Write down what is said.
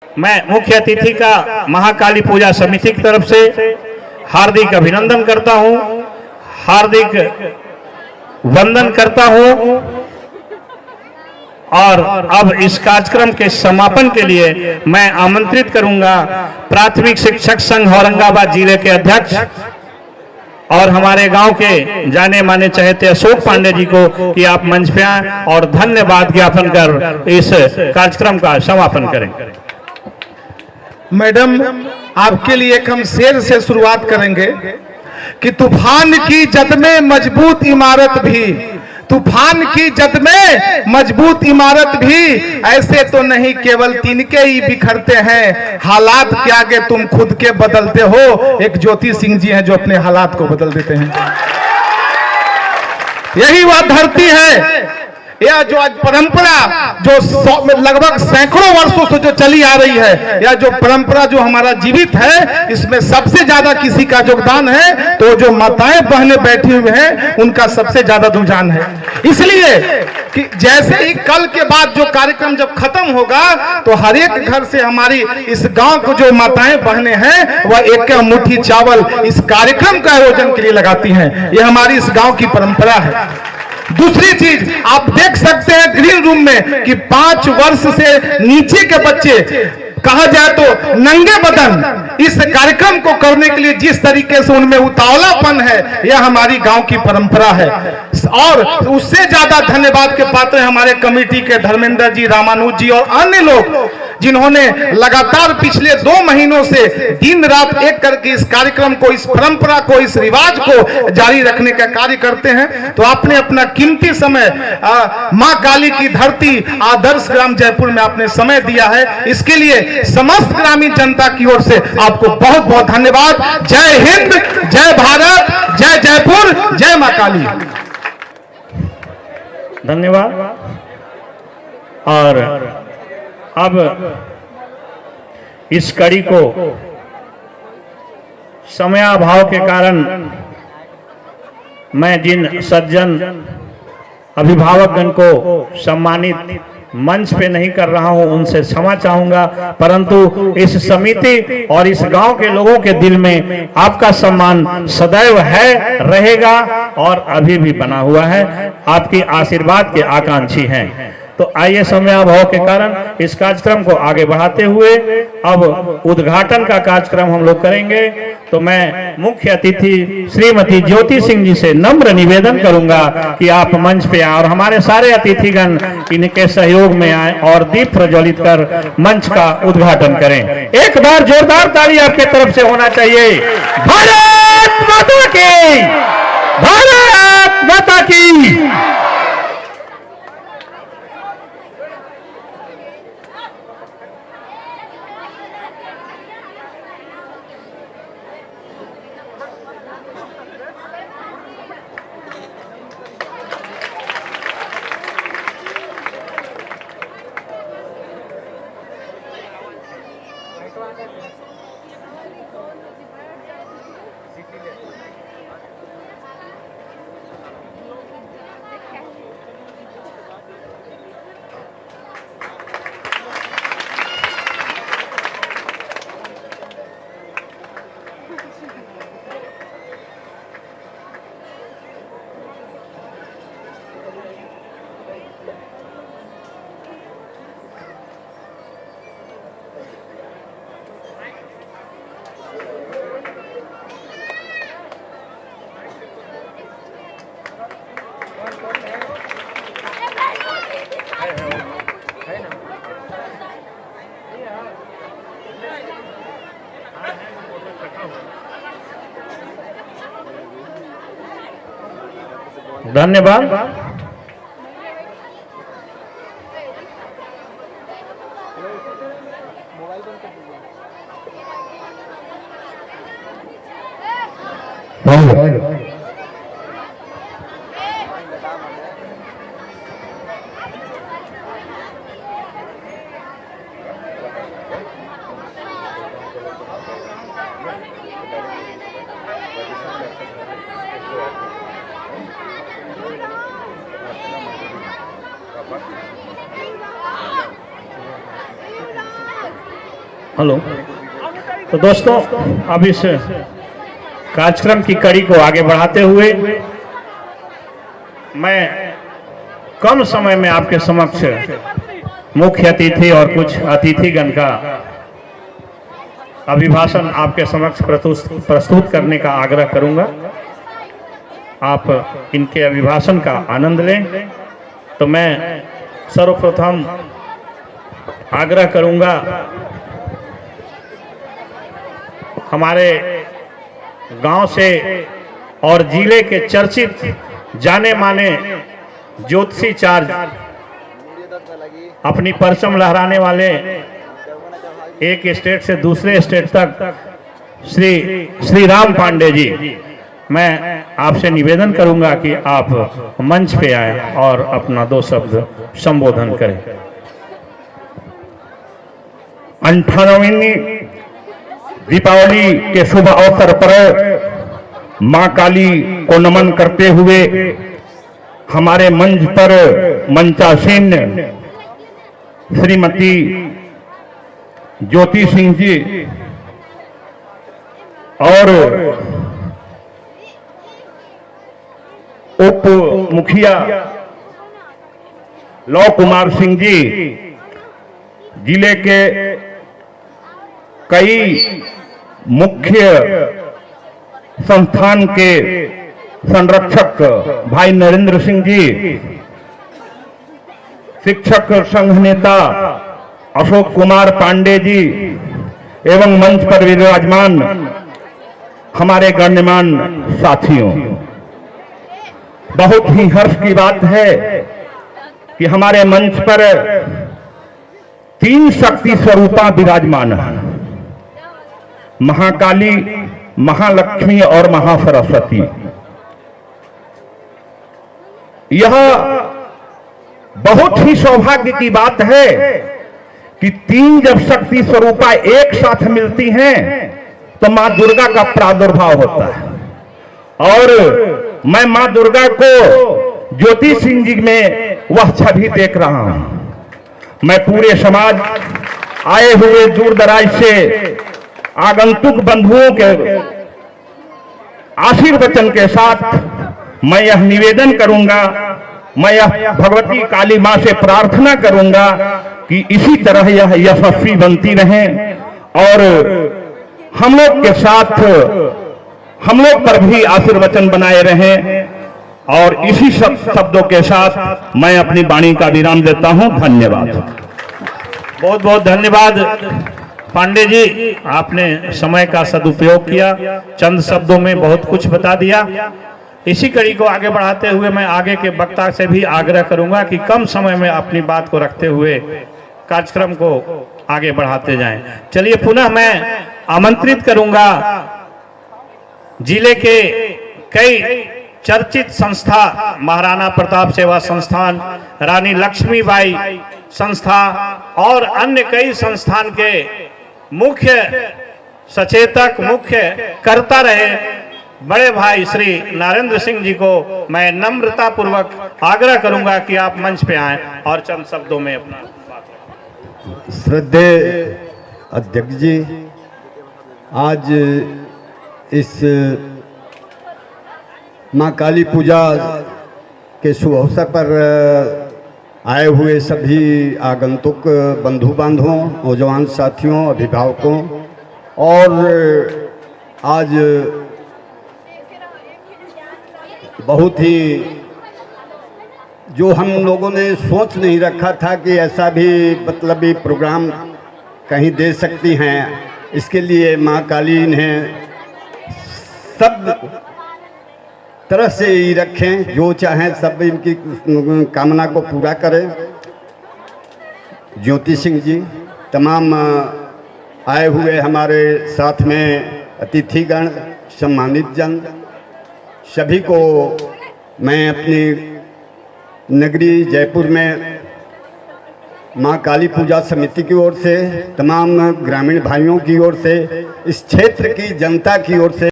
मैं मुख्य अतिथि का महाकाली पूजा समिति की तरफ से हार्दिक अभिनंदन करता हूं, हार्दिक वंदन करता हूं और अब इस कार्यक्रम के समापन के लिए मैं आमंत्रित करूंगा प्राथमिक शिक्षक संघ औरंगाबाद जिले के अध्यक्ष और हमारे गांव के जाने माने चहेते अशोक पांडे जी को कि आप मंच पे आएं और धन्यवाद ज्ञापन कर इस कार्यक्रम का समापन करें। मैडम, आपके लिए एक हम शेर से शुरुआत करेंगे कि तूफान की जद में मजबूत इमारत भी, तूफान की जद में मजबूत इमारत भी ऐसे तो नहीं केवल तिनके ही बिखरते हैं, हालात के आगे तुम खुद के बदलते हो। एक ज्योति सिंह जी हैं जो अपने हालात को बदल देते हैं। यही वह धरती है, यह जो आज परंपरा जो लगभग सैकड़ों वर्षों से जो चली आ रही है, यह जो परंपरा जो हमारा जीवित है, इसमें सबसे ज्यादा किसी का योगदान है तो जो माताएं बहनें बैठी हुई हैं उनका सबसे ज्यादा रुझान है। इसलिए कि जैसे ही कल के बाद जो कार्यक्रम जब खत्म होगा तो हर एक घर से हमारी इस गांव को जो माताएं बहनें हैं वह एक मुट्ठी चावल इस कार्यक्रम का आयोजन के लिए लगाती हैं। यह हमारी इस गांव की परंपरा है। दूसरी चीज आप देख सकते हैं ग्रीन रूम में कि 5 वर्ष से नीचे के बच्चे कहा जाए तो नंगे बदन इस कार्यक्रम को करने के लिए जिस तरीके से उनमें उतावलापन है, यह हमारी गांव की परंपरा है। और उससे ज्यादा धन्यवाद के पात्र हैं हमारे कमेटी के धर्मेंद्र जी, रामानुज जी और अन्य लोग जिन्होंने लगातार पिछले 2 महीनों से दिन रात एक करके इस कार्यक्रम को, इस परंपरा को, इस रिवाज को जारी रखने का कार्य करते हैं। तो आपने अपना कीमती समय मां काली की धरती आदर्श ग्राम जयपुर में आपने समय दिया है, इसके लिए समस्त ग्रामीण जनता की ओर से आपको बहुत बहुत धन्यवाद। जय हिंद, जय भारत, जय जयपुर, जय मां काली। धन्यवाद। और अब इस कड़ी को समयाभाव के कारण मैं जिन सज्जन अभिभावकगण को सम्मानित मंच पे नहीं कर रहा हूं उनसे क्षमा चाहूंगा, परंतु इस समिति और इस गांव के लोगों के दिल में आपका सम्मान सदैव है, रहेगा और अभी भी बना हुआ है। आपकी आशीर्वाद के आकांक्षी हैं। तो आइए समयाभाव के कारण इस कार्यक्रम को आगे बढ़ाते हुए अब उद्घाटन का कार्यक्रम हम लोग करेंगे। तो मैं मुख्य अतिथि श्रीमती ज्योति सिंह जी से नम्र निवेदन करूंगा कि आप मंच पे आए और हमारे सारे अतिथिगण इनके सहयोग में आए और दीप प्रज्वलित कर मंच का उद्घाटन करें। एक बार जोरदार ताली आपके तरफ से होना चाहिए। भारत माता की, भारत माता की। धन्यवाद। हेलो। तो दोस्तों, अब इस कार्यक्रम की कड़ी को आगे बढ़ाते हुए मैं कम समय में आपके समक्ष मुख्य अतिथि और कुछ अतिथिगण का अभिभाषण आपके समक्ष प्रस्तुत करने का आग्रह करूंगा। आप इनके अभिभाषण का आनंद लें। तो मैं सर्वप्रथम आग्रह करूंगा हमारे गांव से और जिले के चर्चित जाने माने ज्योतिषीचार्य, अपनी परचम लहराने वाले, एक स्टेट से दूसरे स्टेट तक श्री राम पांडे जी, मैं आपसे निवेदन करूंगा कि आप मंच पे आए और अपना 2 शब्द संबोधन करें। 98वीं दीपावली के शुभ अवसर पर मां काली को नमन करते हुए हमारे मंच पर मंचासीन श्रीमती ज्योति सिंह जी और उप मुखिया लव कुमार सिंह जी, जिले के कई मुख्य संस्थान के संरक्षक भाई नरेंद्र सिंह जी, शिक्षक संघ नेता अशोक कुमार पांडे जी एवं मंच पर विराजमान हमारे गण्यमान साथियों, बहुत ही हर्ष की बात है कि हमारे मंच पर 3 शक्ति स्वरूपा विराजमान है, महाकाली, महालक्ष्मी और महासरस्वती। यह बहुत ही सौभाग्य की बात है कि 3 जब शक्ति स्वरूपा एक साथ मिलती हैं तो मां दुर्गा का प्रादुर्भाव होता है। और मैं मां दुर्गा को ज्योति सिंह जी में वह छवि देख रहा हूं। मैं पूरे समाज आए हुए दूर दराज से आगंतुक बंधुओं के आशीर्वचन के साथ मैं यह निवेदन करूंगा, मैं यह भगवती काली मां से प्रार्थना करूंगा कि इसी तरह यह यशस्वी बनती रहे और हम लोग के साथ हम लोग पर भी आशीर्वचन बनाए रहें। और इसी शब्दों के साथ मैं अपनी वाणी का विराम देता हूं। धन्यवाद। बहुत बहुत धन्यवाद पांडे जी, आपने समय का सदुपयोग किया, चंद शब्दों में बहुत कुछ बता दिया। इसी कड़ी को आगे बढ़ाते हुए मैं आगे के वक्ता से भी आग्रह करूंगा कि कम समय में अपनी बात को रखते हुए कार्यक्रम को आगे बढ़ाते जाएं। चलिए पुनः मैं आमंत्रित करूंगा जिले के कई चर्चित संस्था, महाराणा प्रताप सेवा संस्थान, रानी लक्ष्मीबाई संस्था और अन्य कई संस्थान के मुख्य सचेतक, मुख्य कर्ता रहे बड़े भाई श्री नरेंद्र सिंह जी को मैं नम्रता पूर्वक आग्रह करूंगा कि आप मंच पे आएं और चंद शब्दों में अपना बात रखें। श्रद्धेय अध्यक्ष जी, आज इस मां काली पूजा के शुभ अवसर पर आए हुए सभी आगंतुक बंधु बांधवों, नौजवान साथियों, अभिभावकों और आज बहुत ही जो हम लोगों ने सोच नहीं रखा था कि ऐसा भी मतलबी प्रोग्राम कहीं दे सकती हैं, इसके लिए मां काली इन्हें सब तरह से ही रखें, जो चाहें सब इनकी कामना को पूरा करें। ज्योति सिंह जी, तमाम आए हुए हमारे साथ में अतिथिगण, सम्मानित जन, सभी को मैं अपनी नगरी जयपुर में मां काली पूजा समिति की ओर से, तमाम ग्रामीण भाइयों की ओर से, इस क्षेत्र की जनता की ओर से